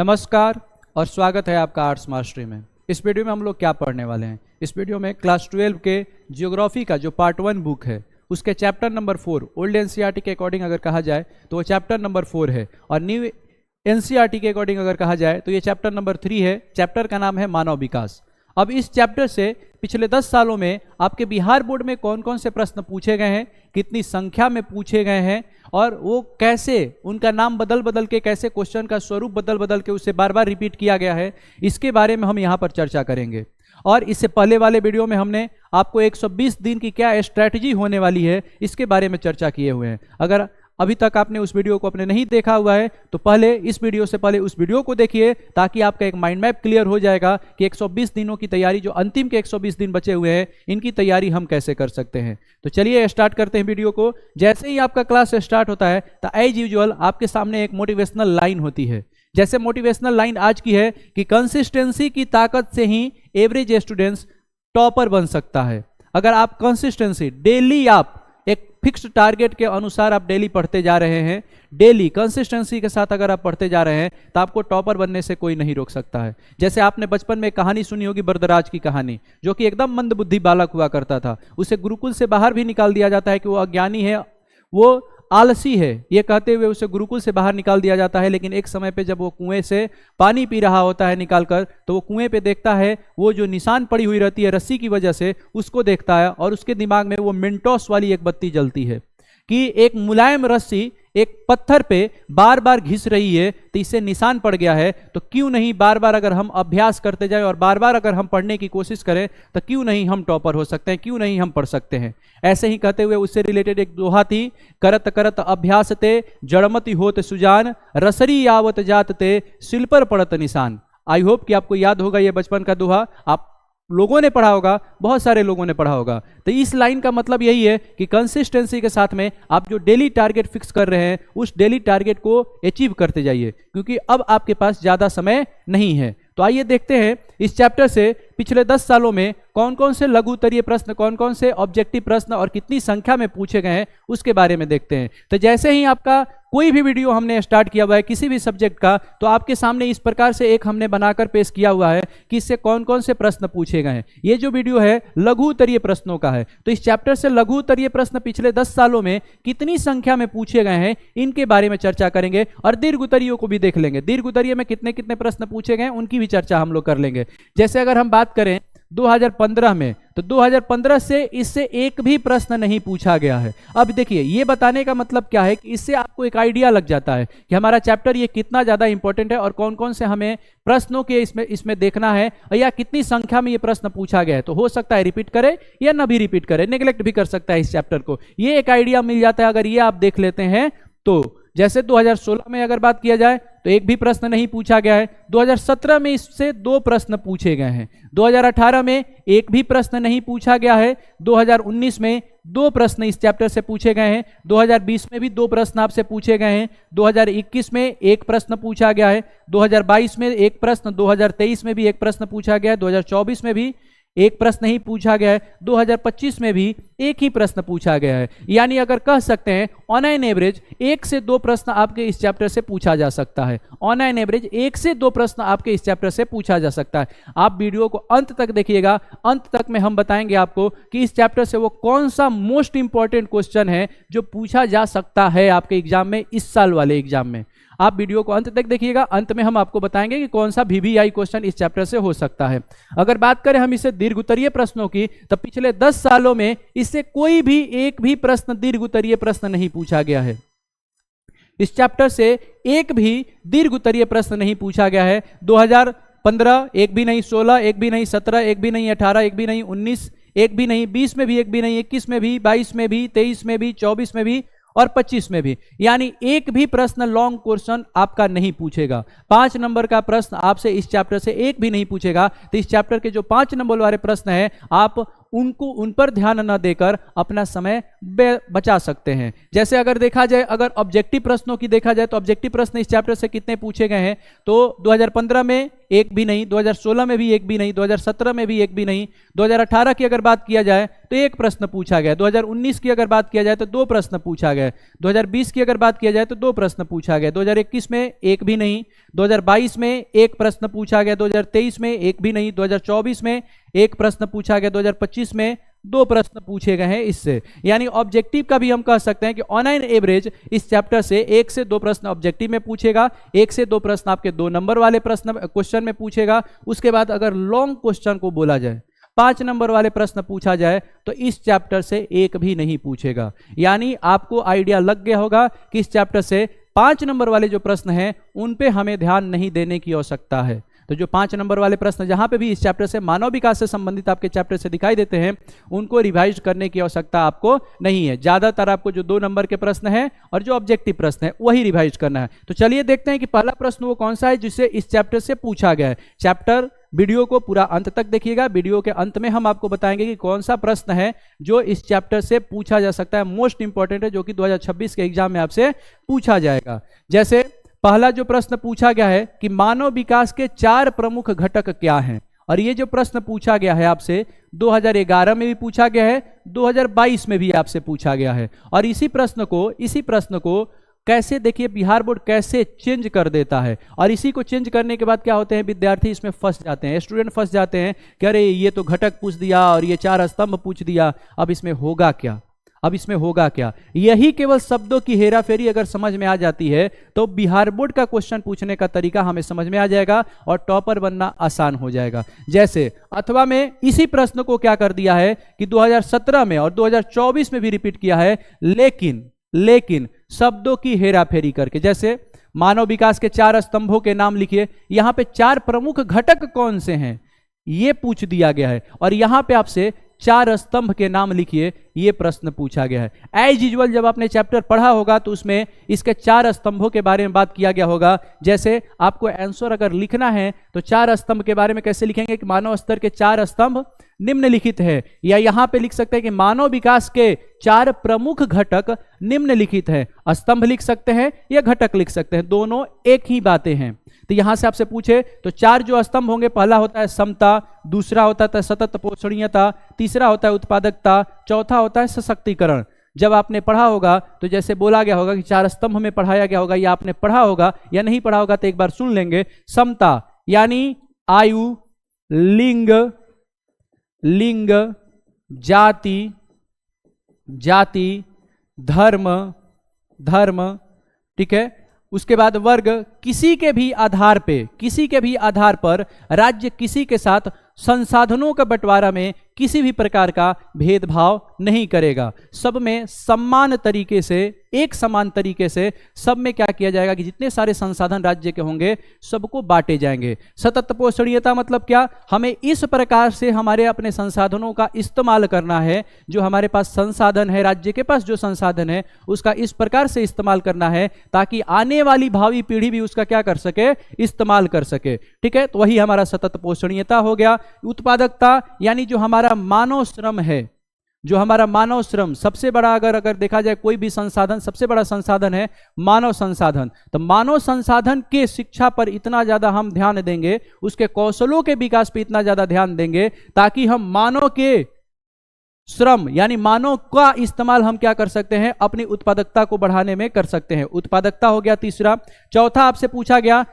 नमस्कार और स्वागत है आपका आर्ट्स मास्टरी में। इस वीडियो में हम लोग क्या पढ़ने वाले हैं? इस वीडियो में क्लास 12 के जियोग्राफी का जो पार्ट 1 बुक है उसके चैप्टर नंबर 4 ओल्ड एनसीईआरटी के अकॉर्डिंग अगर कहा जाए तो वो चैप्टर नंबर 4 है, और न्यू एनसीईआरटी के अकॉर्डिंग अगर कहा जाए तो ये चैप्टर नंबर 3 है। चैप्टर का नाम है मानव विकास। अब इस चैप्टर से पिछले 10 सालों में आपके बिहार बोर्ड में कौन कौन से प्रश्न पूछे गए हैं, कितनी संख्या में पूछे गए हैं, और वो कैसे उनका नाम बदल बदल के, कैसे क्वेश्चन का स्वरूप बदल बदल के उसे बार बार रिपीट किया गया है, इसके बारे में हम यहाँ पर चर्चा करेंगे। और इससे पहले वाले वीडियो में हमने आपको 120 दिन की क्या स्ट्रैटेजी होने वाली है इसके बारे में चर्चा किए हुए हैं। अगर अभी तक आपने उस वीडियो को अपने नहीं देखा हुआ है तो पहले इस वीडियो से पहले उस वीडियो को देखिए, ताकि आपका एक माइंड मैप क्लियर हो जाएगा कि 120 दिनों की तैयारी, जो अंतिम के 120 दिन बचे हुए हैं, इनकी तैयारी हम कैसे कर सकते हैं। तो चलिए स्टार्ट करते हैं वीडियो को। जैसे ही आपका क्लास स्टार्ट होता है तो एज यूजुअल आपके सामने एक मोटिवेशनल लाइन होती है। जैसे मोटिवेशनल लाइन आज की है कि कंसिस्टेंसी की ताकत से ही एवरेज स्टूडेंट्स टॉपर बन सकता है। अगर आप कंसिस्टेंसी डेली, आप एक फिक्स्ड टारगेट के अनुसार आप डेली पढ़ते जा रहे हैं, डेली कंसिस्टेंसी के साथ अगर आप पढ़ते जा रहे हैं तो आपको टॉपर बनने से कोई नहीं रोक सकता है। जैसे आपने बचपन में कहानी सुनी होगी, बरदराज की कहानी, जो कि एकदम मंदबुद्धि बालक हुआ करता था। उसे गुरुकुल से बाहर भी निकाल दिया जाता है कि वो अज्ञानी है, वो आलसी है, ये कहते हुए उसे गुरुकुल से बाहर निकाल दिया जाता है। लेकिन एक समय पे जब वो कुएं से पानी पी रहा होता है निकालकर, तो वो कुएं पे देखता है वो जो निशान पड़ी हुई रहती है रस्सी की वजह से, उसको देखता है और उसके दिमाग में वो मिंटोस वाली एक बत्ती जलती है कि एक मुलायम रस्सी एक पत्थर पे बार बार घिस रही है, तो इससे निशान पड़ गया है। तो क्यों नहीं बार बार अगर हम अभ्यास करते जाएं और बार बार अगर हम पढ़ने की कोशिश करें तो क्यों नहीं हम टॉपर हो सकते हैं, क्यों नहीं हम पढ़ सकते हैं। ऐसे ही कहते हुए उससे रिलेटेड एक दोहा थी, करत करत अभ्यास ते जड़मति होत सुजान, रसरी यावत जात ते सिल पर पड़त निशान। आई होप कि आपको याद होगा ये बचपन का दोहा, आप लोगों ने पढ़ा होगा, बहुत सारे लोगों ने पढ़ा होगा। तो इस लाइन का मतलब यही है कि कंसिस्टेंसी के साथ में आप जो डेली टारगेट फिक्स कर रहे हैं उस डेली टारगेट को अचीव करते जाइए, क्योंकि अब आपके पास ज़्यादा समय नहीं है। तो आइए देखते हैं इस चैप्टर से पिछले 10 सालों में कौन कौन से लघु उत्तरीय प्रश्न, कौन कौन से ऑब्जेक्टिव प्रश्न और कितनी संख्या में पूछे गए हैं उसके बारे में देखते हैं। तो जैसे ही आपका कोई भी वीडियो हमने स्टार्ट किया हुआ है किसी भी सब्जेक्ट का, तो आपके सामने इस प्रकार से एक हमने बनाकर पेश किया हुआ है कि इससे कौन कौन से प्रश्न पूछे गए हैं। ये जो वीडियो है लघु उत्तरीय प्रश्नों का है, तो इस चैप्टर से लघु उत्तरीय प्रश्न पिछले 10 सालों में कितनी संख्या में पूछे गए हैं इनके बारे में चर्चा करेंगे, और दीर्घ उत्तरीयों को भी देख लेंगे। दीर्घ उत्तरीय में कितने कितने प्रश्न पूछे गए उनकी भी चर्चा हम लोग कर लेंगे। जैसे अगर हम बात करें 2015 में, तो 2015 से इससे एक भी प्रश्न नहीं पूछा गया है। अब देखिए, ये बताने का मतलब क्या है कि इससे आपको एक आइडिया लग जाता है कि हमारा चैप्टर ये कितना ज़्यादा इंपॉर्टेंट है और कौन कौन से हमें प्रश्नों के इसमें देखना है, या कितनी संख्या में ये प्रश्न पूछा गया है। तो हो सकता है रिपीट करे या ना भी रिपीट करे, नेग्लेक्ट भी कर सकता है इस चैप्टर को। ये एक आइडिया मिल जाता है अगर ये आप देख लेते हैं तो। जैसे 2016 में अगर बात किया जाए तो एक भी प्रश्न नहीं पूछा गया है। 2017 में इससे 2 प्रश्न पूछे गए हैं। 2018 में एक भी प्रश्न नहीं पूछा गया है। 2019 में 2 प्रश्न इस चैप्टर से पूछे गए हैं। 2020 में भी 2 प्रश्न आपसे पूछे गए हैं। 2021 में 1 प्रश्न पूछा गया है। 2022 में 1 प्रश्न, 2023 में भी 1 प्रश्न पूछा गया है। 2024 में भी 1 प्रश्न ही पूछा गया है। 2025 में भी 1 ही प्रश्न पूछा गया है। यानी अगर कह सकते हैं ऑन एन एवरेज 1 से 2 प्रश्न आपके इस चैप्टर से पूछा जा सकता है। ऑन एन एवरेज 1 से 2 प्रश्न आपके इस चैप्टर से पूछा जा सकता है। आप वीडियो को अंत तक देखिएगा, अंत तक में हम बताएंगे आपको कि इस चैप्टर से वो कौन सा मोस्ट इंपॉर्टेंट क्वेश्चन है जो पूछा जा सकता है आपके एग्जाम में, इस साल वाले एग्जाम में। आप वीडियो को अंत तक देखिएगा, अंत में हम आपको बताएंगे कि कौन सा VVI क्वेश्चन इस चैप्टर से हो सकता है। अगर बात करें हम इसे दीर्घ उत्तरीय प्रश्नों की, तो पिछले 10 सालों में इससे कोई भी एक भी प्रश्न दीर्घ उत्तरीय प्रश्न नहीं पूछा गया है। इस चैप्टर से एक भी दीर्घ उत्तरीय प्रश्न नहीं पूछा गया है। 2015 एक भी नहीं, 16 एक भी नहीं, 17 एक भी नहीं, 18 एक भी नहीं, 19 एक भी नहीं, 20 में भी एक भी नहीं, 21 में भी, 22 में भी, 23 में भी, 24 में भी और 25 में भी। यानी एक भी प्रश्न लॉन्ग क्वेश्चन आपका नहीं पूछेगा। 5 नंबर का प्रश्न आपसे इस चैप्टर से एक भी नहीं पूछेगा। तो इस चैप्टर के जो 5 नंबर वाले प्रश्न हैं, आप उन पर ध्यान न देकर अपना समय बचा सकते हैं। जैसे अगर देखा जाए, अगर ऑब्जेक्टिव प्रश्नों की देखा जाए तो ऑब्जेक्टिव प्रश्न इस चैप्टर से कितने पूछे गए हैं, तो 2015 में एक भी नहीं, 2016 में भी एक भी नहीं, 2017 में भी एक भी नहीं, 2018 की अगर बात किया जाए तो एक प्रश्न पूछा गया, 2019 की अगर बात किया जाए तो 2 प्रश्न पूछा गया, 2020 की अगर बात किया जाए तो 2 प्रश्न पूछा गया, 2021 में एक भी नहीं, 2022 में एक प्रश्न पूछा गया, 2023 में एक भी नहीं, 2024 में एक प्रश्न पूछा गया, 2025 में 2 प्रश्न पूछे गए हैं इससे। यानी ऑब्जेक्टिव का भी हम कह सकते हैं कि ऑन एन एवरेज इस चैप्टर से 1 से 2 प्रश्न ऑब्जेक्टिव में पूछेगा, 1 से 2 प्रश्न आपके 2 नंबर वाले प्रश्न क्वेश्चन में पूछेगा। उसके बाद अगर लॉन्ग क्वेश्चन को बोला जाए, 5 नंबर वाले प्रश्न पूछा जाए तो इस चैप्टर से एक भी नहीं पूछेगा। यानी आपको आइडिया लग गया होगा कि इस चैप्टर से 5 नंबर वाले जो प्रश्न हैं उन पे हमें ध्यान नहीं देने की आवश्यकता है। तो जो 5 नंबर वाले प्रश्न जहां पे भी इस चैप्टर से मानव विकास से संबंधित आपके चैप्टर से दिखाई देते हैं उनको रिवाइज करने की आवश्यकता आपको नहीं है। ज्यादातर आपको जो 2 नंबर के प्रश्न हैं और जो ऑब्जेक्टिव प्रश्न है वही रिवाइज करना है। तो चलिए देखते हैं कि पहला प्रश्न वो कौन सा है जिससे इस चैप्टर से पूछा गया है। चैप्टर वीडियो को पूरा अंत तक देखिएगा, वीडियो के अंत में हम आपको बताएंगे कि कौन सा प्रश्न है जो इस चैप्टर से पूछा जा सकता है, मोस्ट इंपॉर्टेंट है, जो कि 2026 के एग्जाम में आपसे पूछा जाएगा। जैसे पहला जो प्रश्न पूछा गया है कि मानव विकास के 4 प्रमुख घटक क्या हैं, और ये जो प्रश्न पूछा गया है आपसे 2011 में भी पूछा गया है, 2022 में भी आपसे पूछा गया है। और इसी प्रश्न को कैसे देखिए बिहार बोर्ड कैसे चेंज कर देता है, और इसी को चेंज करने के बाद क्या होते हैं, विद्यार्थी इसमें फंस जाते हैं, स्टूडेंट फंस जाते हैं कि अरे ये तो घटक पूछ दिया और ये 4 स्तंभ पूछ दिया, अब इसमें होगा क्या, अब इसमें होगा क्या। यही केवल शब्दों की हेराफेरी अगर समझ में आ जाती है तो बिहार बोर्ड का क्वेश्चन पूछने का तरीका हमें समझ में आ जाएगा और टॉपर बनना आसान हो जाएगा। जैसे अथवा में इसी प्रश्न को क्या कर दिया है कि 2017 में और 2024 में भी रिपीट किया है, लेकिन शब्दों की हेराफेरी करके। जैसे मानव विकास के 4 स्तंभों के नाम लिखिए, यहां पे 4 प्रमुख घटक कौन से हैं ये पूछ दिया गया है, और यहां पे आपसे 4 स्तंभ के नाम लिखिए ये प्रश्न पूछा गया है। एज यूजुअल जब आपने चैप्टर पढ़ा होगा तो उसमें इसके 4 स्तंभों के बारे में बात किया गया होगा। जैसे आपको आंसर अगर लिखना है तो 4 स्तंभ के बारे में कैसे लिखेंगे कि मानव स्तर के 4 स्तंभ निम्नलिखित है, या यहां पे लिख सकते हैं कि मानव विकास के 4 प्रमुख घटक निम्नलिखित है। स्तंभ लिख सकते हैं या घटक लिख सकते हैं, दोनों एक ही बातें हैं। तो यहां से आपसे पूछे तो 4 जो स्तंभ होंगे, पहला होता है समता, दूसरा होता है सतत पोषणीयता, तीसरा होता है उत्पादकता, चौथा होता है सशक्तिकरण। जब आपने पढ़ा होगा तो जैसे बोला गया होगा कि 4 स्तंभ में पढ़ाया गया होगा, या आपने पढ़ा होगा या नहीं पढ़ा होगा तो एक बार सुन लेंगे। समता यानी आयु, लिंग, जाति, धर्म, ठीक है। उसके बाद वर्ग, किसी के भी आधार पर राज्य किसी के साथ संसाधनों का बंटवारा में किसी भी प्रकार का भेदभाव नहीं करेगा। सब में समान तरीके से, एक समान तरीके से सब में क्या किया जाएगा कि जितने सारे संसाधन राज्य के होंगे सबको बांटे जाएंगे। सतत पोषणीयता मतलब क्या, हमें इस प्रकार से हमारे अपने संसाधनों का इस्तेमाल करना है, जो हमारे पास संसाधन है, राज्य के पास जो संसाधन है उसका इस प्रकार से इस्तेमाल करना है ताकि आने वाली भावी पीढ़ी भी उसका क्या कर सके, इस्तेमाल कर सके। ठीक है, तो वही हमारा सतत पोषणीयता हो गया। उत्पादकता यानी जो हमारा मानव श्रम है, जो हमारा मानव श्रम सबसे बड़ा, अगर देखा जाए कोई भी संसाधन, सबसे बड़ा संसाधन है मानव संसाधन। तो मानव संसाधन के शिक्षा पर इतना ज्यादा हम ध्यान देंगे, उसके कौशलों के विकास पर इतना ज्यादा ध्यान देंगे ताकि हम मानव के श्रम यानी मानव का इस्तेमाल हम क्या कर सकते हैं, अपनी उत्पादकता को बढ़ाने में कर सकते हैं। उत्पादकता हो गया तीसरा। चौथा आपसे पूछा गया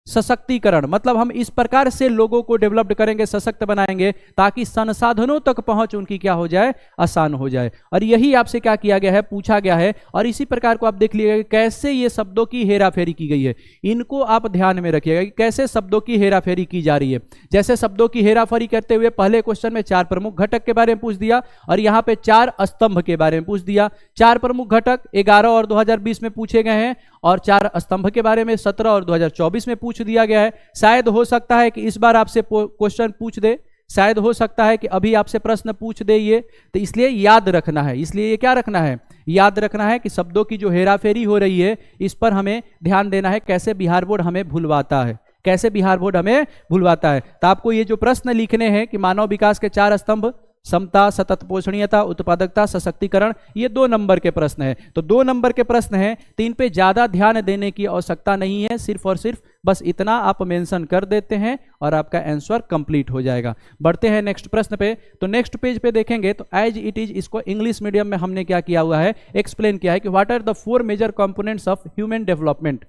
सशक्तिकरण मतलब हम इस प्रकार से लोगों को डेवलप्ड करेंगे, सशक्त बनाएंगे ताकि संसाधनों तक पहुंच उनकी क्या हो जाए, आसान हो जाए। और यही आपसे क्या किया गया है, पूछा गया है। और इसी प्रकार को आप देख लीजिएगा कैसे ये शब्दों की हेराफेरी की गई है, इनको आप ध्यान में रखिएगा कि कैसे शब्दों की हेराफेरी की जा रही है। जैसे शब्दों की हेराफेरी करते हुए पहले क्वेश्चन में 4 प्रमुख घटक के बारे में पूछ दिया और यहाँ पे 4 स्तंभ के बारे में पूछ दिया। 4 प्रमुख घटक 11 और 2020 में पूछे गए हैं और 4 स्तंभ के बारे में 17 और 2024 में पूछ दिया गया है। शायद हो सकता है कि इस बार आपसे क्वेश्चन पूछ दे, शायद हो सकता है कि अभी आपसे प्रश्न पूछ दे ये, तो इसलिए याद रखना है। इसलिए ये क्या रखना है, याद रखना है कि शब्दों की जो हेराफेरी हो रही है इस पर हमें ध्यान देना है, कैसे बिहार बोर्ड हमें भुलवाता है, कैसे बिहार बोर्ड हमें भुलवाता है। तो आपको ये जो प्रश्न लिखने हैं कि मानव विकास के 4 स्तंभ, समता, सतत पोषणीयता, उत्पादकता, सशक्तिकरण, ये 2 नंबर के प्रश्न है। तो 2 नंबर के प्रश्न हैं, तो इन पे ज्यादा ध्यान देने की आवश्यकता नहीं है, सिर्फ और सिर्फ बस इतना आप मेंशन कर देते हैं और आपका आंसर कंप्लीट हो जाएगा। बढ़ते हैं नेक्स्ट प्रश्न पे। तो नेक्स्ट पेज पे देखेंगे तो एज इट इज, इसको इंग्लिश मीडियम में हमने क्या किया हुआ है, एक्सप्लेन किया है कि what are the 4 major components of human development.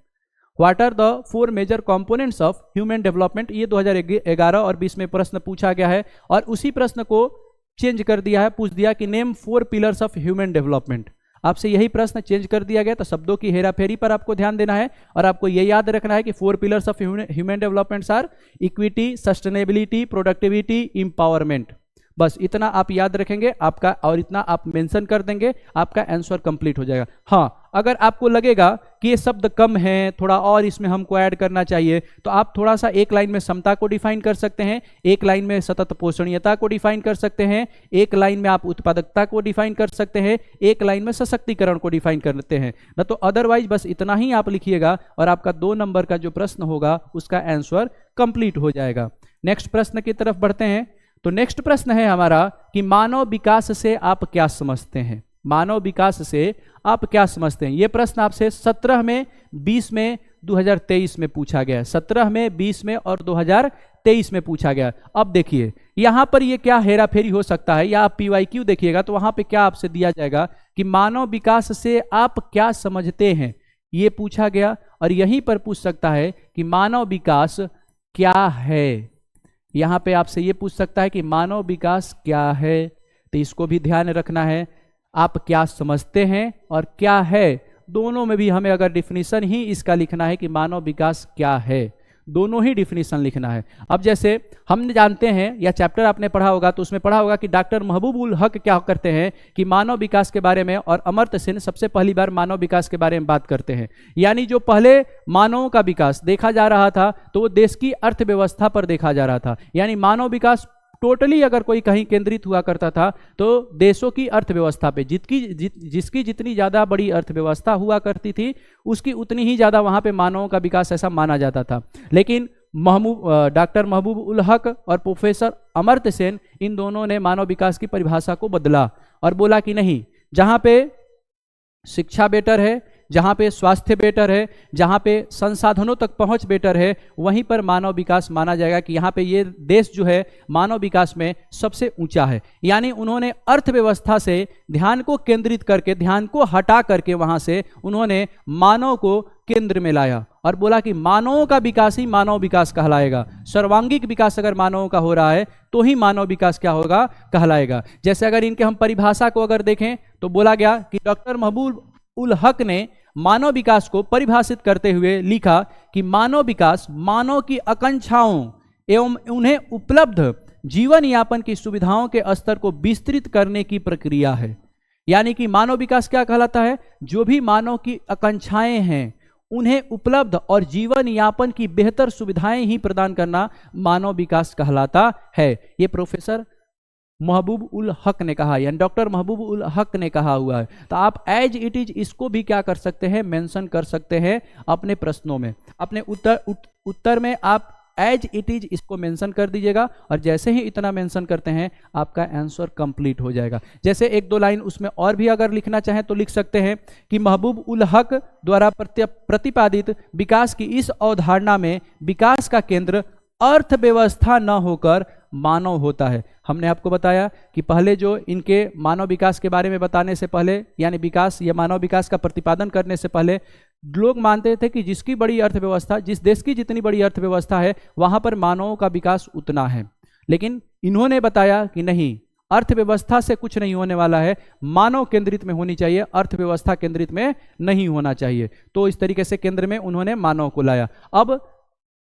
What are the 4 major components of human development, ये 2011 और 20 में प्रश्न पूछा गया है और उसी प्रश्न को चेंज कर दिया है, पूछ दिया कि name 4 pillars of human development. आपसे यही प्रश्न चेंज कर दिया गया, तो शब्दों की हेराफेरी पर आपको ध्यान देना है और आपको ये याद रखना है कि 4 pillars of human development are equity, sustainability, productivity, empowerment. बस इतना आप याद रखेंगे आपका, और इतना आप मेंशन कर देंगे, आपका आंसर कंप्लीट हो जाएगा। हाँ, अगर आपको लगेगा कि ये शब्द कम है, थोड़ा और इसमें हमको ऐड करना चाहिए, तो आप थोड़ा सा एक लाइन में समता को डिफाइन कर सकते हैं, एक लाइन में सतत पोषणीयता को डिफाइन कर सकते हैं, एक लाइन में आप उत्पादकता को डिफाइन कर सकते हैं, एक लाइन में सशक्तिकरण को डिफाइन करते हैं न, तो अदरवाइज बस इतना ही आप लिखिएगा और आपका 2 नंबर का जो प्रश्न होगा उसका आंसर कंप्लीट हो जाएगा। नेक्स्ट प्रश्न की तरफ बढ़ते हैं। तो नेक्स्ट प्रश्न है हमारा कि मानव विकास से आप क्या समझते हैं। मानव विकास से आप क्या समझते हैं, ये प्रश्न आपसे 17 में, 20 में, 2023 में पूछा गया है। 17 में, 20 में और 2023 में पूछा गया। अब देखिए यहां पर ये क्या हेराफेरी हो सकता है, या आप PYQ देखिएगा तो वहां पे क्या आपसे दिया जाएगा कि मानव विकास से आप क्या समझते हैं, ये पूछा गया। और यहीं पर पूछ सकता है कि मानव विकास क्या है, यहां पे आपसे ये पूछ सकता है कि मानव विकास क्या है। तो इसको भी ध्यान रखना है, आप क्या समझते हैं और क्या है, दोनों में भी हमें अगर डिफिनीशन ही इसका लिखना है कि मानव विकास क्या है, दोनों ही डिफिनीशन लिखना है। अब जैसे हम जानते हैं, या चैप्टर आपने पढ़ा होगा तो उसमें पढ़ा होगा कि डॉक्टर महबूब उल हक क्या करते हैं कि मानव विकास के बारे में, और अमर्त्य सेन सबसे पहली बार मानव विकास के बारे में बात करते हैं। यानी जो पहले मानवों का विकास देखा जा रहा था तो वो देश की अर्थव्यवस्था पर देखा जा रहा था। यानी मानव विकास टोटली अगर कोई कहीं केंद्रित हुआ करता था तो देशों की अर्थव्यवस्था पे, जिसकी जितनी ज़्यादा बड़ी अर्थव्यवस्था हुआ करती थी उसकी उतनी ही ज़्यादा वहाँ पे मानवों का विकास ऐसा माना जाता था। लेकिन डॉक्टर महबूब उल हक और प्रोफेसर अमर्त्य सेन, इन दोनों ने मानव विकास की परिभाषा को बदला और बोला कि नहीं, जहाँ पे शिक्षा बेटर है, जहाँ पे स्वास्थ्य बेटर है, जहाँ पे संसाधनों तक पहुँच बेटर है, वहीं पर मानव विकास माना जाएगा कि यहाँ पे ये देश जो है मानव विकास में सबसे ऊंचा है। यानी उन्होंने अर्थव्यवस्था से ध्यान को केंद्रित करके, ध्यान को हटा करके वहाँ से उन्होंने मानव को केंद्र में लाया और बोला कि मानवों का विकास ही मानव विकास कहलाएगा। सर्वांगीण विकास अगर मानवों का हो रहा है तो ही मानव विकास क्या होगा, कहलाएगा। जैसे अगर इनके हम परिभाषा को अगर देखें तो बोला गया कि डॉक्टर महबूब उल हक ने मानव विकास को परिभाषित करते हुए लिखा कि मानव विकास मानव की आकांक्षाओं एवं उन्हें उपलब्ध जीवन यापन की सुविधाओं के स्तर को विस्तृत करने की प्रक्रिया है। यानी कि मानव विकास क्या कहलाता है, जो भी मानव की आकांक्षाएं हैं उन्हें उपलब्ध और जीवन यापन की बेहतर सुविधाएं ही प्रदान करना मानव विकास कहलाता है। ये प्रोफेसर महबूब उल हक ने कहा, यानी डॉक्टर महबूब उल हक ने कहा हुआ है। तो आप एज इट इज इसको भी क्या कर सकते हैं, मेंशन कर सकते हैं अपने प्रश्नों में, अपने उत्तर में आप एज इट इज इसको मेंशन कर दीजिएगा और जैसे ही इतना मेंशन करते हैं आपका आंसर कंप्लीट हो जाएगा। जैसे 1-2 लाइन उसमें और भी अगर लिखना चाहें तो लिख सकते हैं कि महबूब उल हक द्वारा प्रतिपादित विकास की इस अवधारणा में विकास का केंद्र अर्थव्यवस्था न होकर मानव होता है। हमने आपको बताया कि पहले जो इनके मानव विकास के बारे में बताने से पहले, यानी विकास या मानव विकास का प्रतिपादन करने से पहले लोग मानते थे कि जिसकी बड़ी अर्थव्यवस्था, जिस देश की जितनी बड़ी अर्थव्यवस्था है वहां पर मानवों का विकास उतना है। लेकिन इन्होंने बताया कि नहीं, अर्थव्यवस्था से कुछ नहीं होने वाला है, मानव केंद्रित में होनी चाहिए, अर्थव्यवस्था केंद्रित में नहीं होना चाहिए। तो इस तरीके से केंद्र में उन्होंने मानव को लाया। अब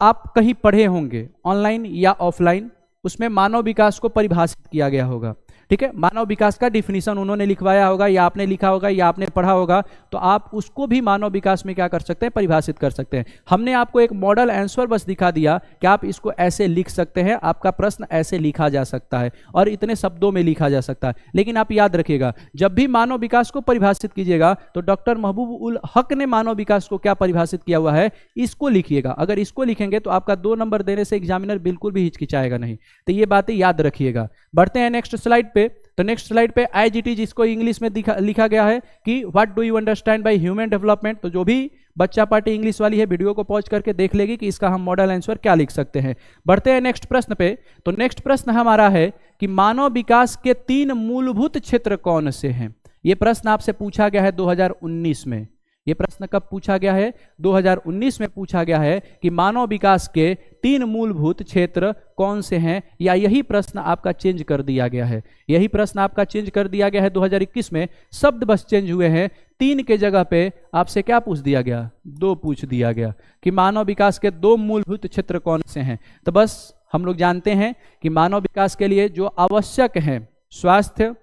आप कहीं पढ़े होंगे ऑनलाइन या ऑफलाइन, उसमें मानव विकास को परिभाषित किया गया होगा। ठीक है, मानव विकास का डिफिनीशन उन्होंने लिखवाया होगा या आपने लिखा होगा या आपने पढ़ा होगा, तो आप उसको भी मानव विकास में क्या कर सकते हैं, परिभाषित कर सकते हैं। हमने आपको एक मॉडल आंसर बस दिखा दिया कि आप इसको ऐसे लिख सकते हैं, आपका प्रश्न ऐसे लिखा जा सकता है और इतने शब्दों में लिखा जा सकता है। लेकिन आप याद रखिएगा, जब भी मानव विकास को परिभाषित कीजिएगा तो डॉक्टर महबूब उल हक ने मानव विकास को क्या परिभाषित किया हुआ है, इसको लिखिएगा। अगर इसको लिखेंगे तो आपका 2 नंबर देने से एग्जामिनर बिल्कुल भी हिचकिचाएगा नहीं। तो ये बातें याद रखिएगा। बढ़ते हैं नेक्स्ट स्लाइड पे। तो नेक्स्ट स्लाइड पे IGT जिसको इंग्लिश में लिखा गया है कि what do you understand by human development. तो जो भी बच्चा पार्टी इंग्लिश वाली है वीडियो को पॉज करके देख लेगी कि इसका हम मॉडल आंसर क्या लिख सकते हैं। बढ़ते हैं नेक्स्ट प्रश्न पे। तो नेक्स्ट प्रश्न हमारा है कि मानव विकास के 3 मूलभूत क्षेत्र कौन से हैं। ये प्रश्न आपसे पूछा गया है 2019 में। ये प्रश्न कब पूछा गया है? 2019 में पूछा गया है कि मानव विकास के 3 मूलभूत क्षेत्र कौन से हैं, या यही प्रश्न आपका चेंज कर दिया गया है। यही प्रश्न आपका चेंज कर दिया गया है 2021 में। शब्द बस चेंज हुए हैं, 3 के जगह पे आपसे क्या पूछ दिया गया? 2 पूछ दिया गया कि मानव विकास के 2 मूलभूत क्षेत्र कौन से हैं। तो बस हम लोग जानते हैं कि मानव विकास के लिए जो आवश्यक है स्वास्थ्य,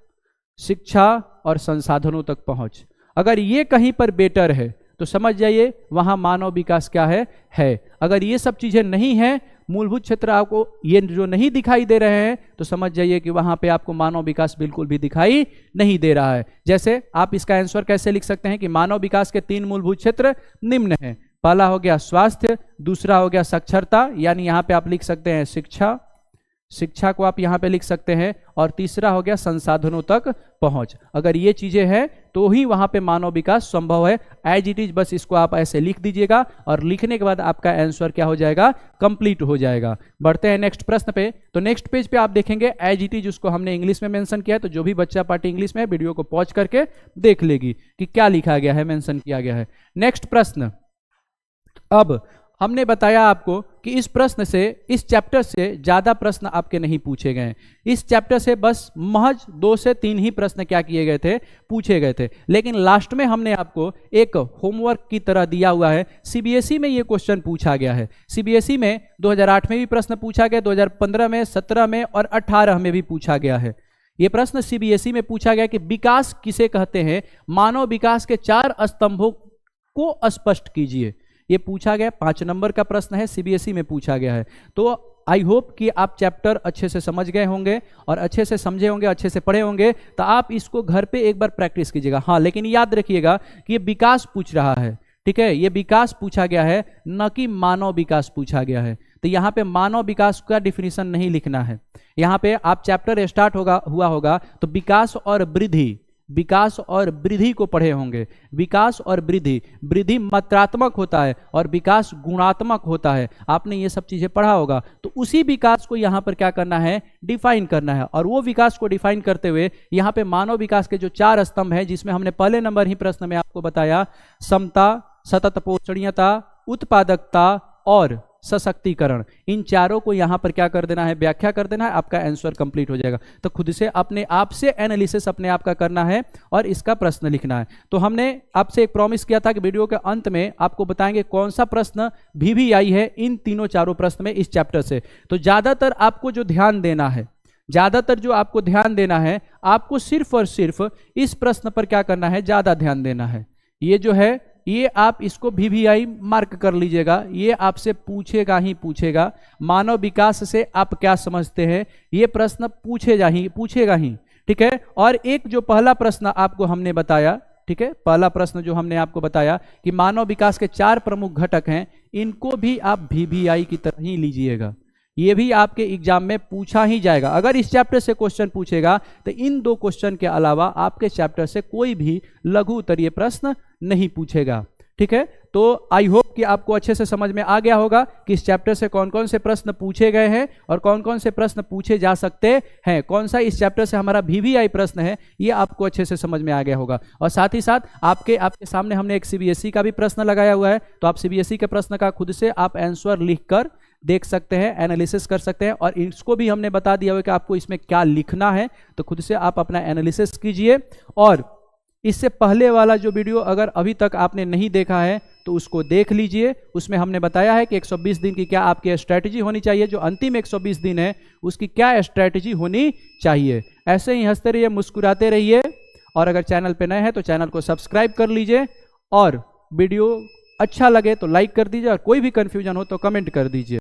शिक्षा और संसाधनों तक पहुंच। अगर ये कहीं पर बेटर है तो समझ जाइए वहां मानव विकास क्या है। अगर ये सब चीजें नहीं है, मूलभूत क्षेत्र आपको ये जो नहीं दिखाई दे रहे हैं, तो समझ जाइए कि वहां पे आपको मानव विकास बिल्कुल भी दिखाई नहीं दे रहा है। जैसे आप इसका आंसर कैसे लिख सकते हैं कि मानव विकास के 3 मूलभूत क्षेत्र निम्न हैं। पहला हो गया स्वास्थ्य, दूसरा हो गया साक्षरता, यानी यहां पे आप लिख सकते हैं शिक्षा को आप यहां पे लिख सकते हैं, और तीसरा हो गया संसाधनों तक पहुंच। अगर ये चीजें हैं तो ही वहां पे मानव विकास संभव है। एज इट इज बस इसको आप ऐसे लिख दीजिएगा, और लिखने के बाद आपका आंसर क्या हो जाएगा? कंप्लीट हो जाएगा। बढ़ते हैं नेक्स्ट प्रश्न पे। तो नेक्स्ट पेज पे आप देखेंगे एज इट इज, उसको हमने इंग्लिश में मेंशन किया है। तो जो भी बच्चा पार्टी इंग्लिश में वीडियो को पॉज करके देख लेगी कि क्या लिखा गया है, मेंशन किया गया है। नेक्स्ट प्रश्न। अब हमने बताया आपको कि इस प्रश्न से, इस चैप्टर से ज्यादा प्रश्न आपके नहीं पूछे गए। इस चैप्टर से बस महज 2 से 3 ही प्रश्न क्या किए गए थे? पूछे गए थे। लेकिन लास्ट में हमने आपको एक होमवर्क की तरह दिया हुआ है। CBSE में ये क्वेश्चन पूछा गया है। CBSE में 2008 में भी प्रश्न पूछा गया, 2015 में, 17 में और 18 में भी पूछा गया है। ये प्रश्न CBSE में पूछा गया कि विकास किसे कहते हैं, मानव विकास के 4 स्तंभों को स्पष्ट कीजिए। ये पूछा गया, 5 नंबर का प्रश्न है, CBSE में पूछा गया है। तो आई होप कि आप चैप्टर अच्छे से समझ गए होंगे और अच्छे से समझे होंगे, अच्छे से पढ़े होंगे। तो आप इसको घर पे एक बार प्रैक्टिस कीजिएगा। हाँ, लेकिन याद रखिएगा कि ये विकास पूछ रहा है, ठीक है? ये विकास पूछा गया है, न कि मानव विकास पूछा गया है। तो यहाँ पे मानव विकास का डिफिनीशन नहीं लिखना है। यहाँ पे आप चैप्टर स्टार्ट हुआ होगा तो विकास और वृद्धि को पढ़े होंगे। विकास और वृद्धि मात्रात्मक होता है और विकास गुणात्मक होता है। आपने ये सब चीजें पढ़ा होगा। तो उसी विकास को यहाँ पर क्या करना है? डिफाइन करना है। और वो विकास को डिफाइन करते हुए यहाँ पे मानव विकास के जो 4 स्तंभ हैं, जिसमें हमने पहले नंबर ही प्रश्न में आपको बताया, समता, सतत पोषणीयता, उत्पादकता और सशक्तिकरण, इन चारों को यहां पर क्या कर देना है? व्याख्या कर देना है। आपका आंसर कंप्लीट हो जाएगा। तो खुद से अपने आप से एनालिसिस अपने आप का करना है और इसका प्रश्न लिखना है। तो हमने आपसे एक प्रॉमिस किया था कि वीडियो के अंत में आपको बताएंगे कौन सा प्रश्न VVI है इन तीनों चारों प्रश्न में इस चैप्टर से। तो ज्यादातर आपको जो ध्यान देना है, आपको सिर्फ और सिर्फ इस प्रश्न पर क्या करना है? ज्यादा ध्यान देना है। ये जो है, ये आप इसको VVI मार्क कर लीजिएगा। ये आपसे पूछेगा ही पूछेगा। मानव विकास से आप क्या समझते हैं, ये प्रश्न पूछेगा ही, ठीक है? और एक जो पहला प्रश्न आपको हमने बताया, ठीक है, पहला प्रश्न जो हमने आपको बताया कि मानव विकास के 4 प्रमुख घटक हैं, इनको भी आप VVI की तरह ही लीजिएगा। ये भी आपके एग्जाम में पूछा ही जाएगा। अगर इस चैप्टर से क्वेश्चन पूछेगा तो इन 2 क्वेश्चन के अलावा आपके चैप्टर से कोई भी लघु उत्तरीय प्रश्न नहीं पूछेगा, ठीक है? तो आई होप कि आपको अच्छे से समझ में आ गया होगा कि इस चैप्टर से कौन कौन से प्रश्न पूछे गए हैं और कौन कौन से प्रश्न पूछे जा सकते हैं। कौन सा इस चैप्टर से हमारा VVI प्रश्न है, ये आपको अच्छे से समझ में आ गया होगा। और साथ ही साथ आपके सामने हमने एक CBSE का भी प्रश्न लगाया हुआ है। तो आप CBSE के प्रश्न का खुद से आप आंसर लिख कर देख सकते हैं, एनालिसिस कर सकते हैं। और इसको भी हमने बता दिया हुआ कि आपको इसमें क्या लिखना है। तो खुद से आप अपना एनालिसिस कीजिए। और इससे पहले वाला जो वीडियो अगर अभी तक आपने नहीं देखा है तो उसको देख लीजिए। उसमें हमने बताया है कि 120 दिन की क्या आपकी स्ट्रैटेजी होनी चाहिए, जो अंतिम 120 दिन है उसकी क्या स्ट्रैटेजी होनी चाहिए। ऐसे ही हंसते रहिए, मुस्कुराते रहिए। और अगर चैनल पे नए हैं तो चैनल को सब्सक्राइब कर लीजिए। और वीडियो अच्छा लगे तो लाइक कर दीजिए, और कोई भी कंफ्यूजन हो तो कमेंट कर दीजिए।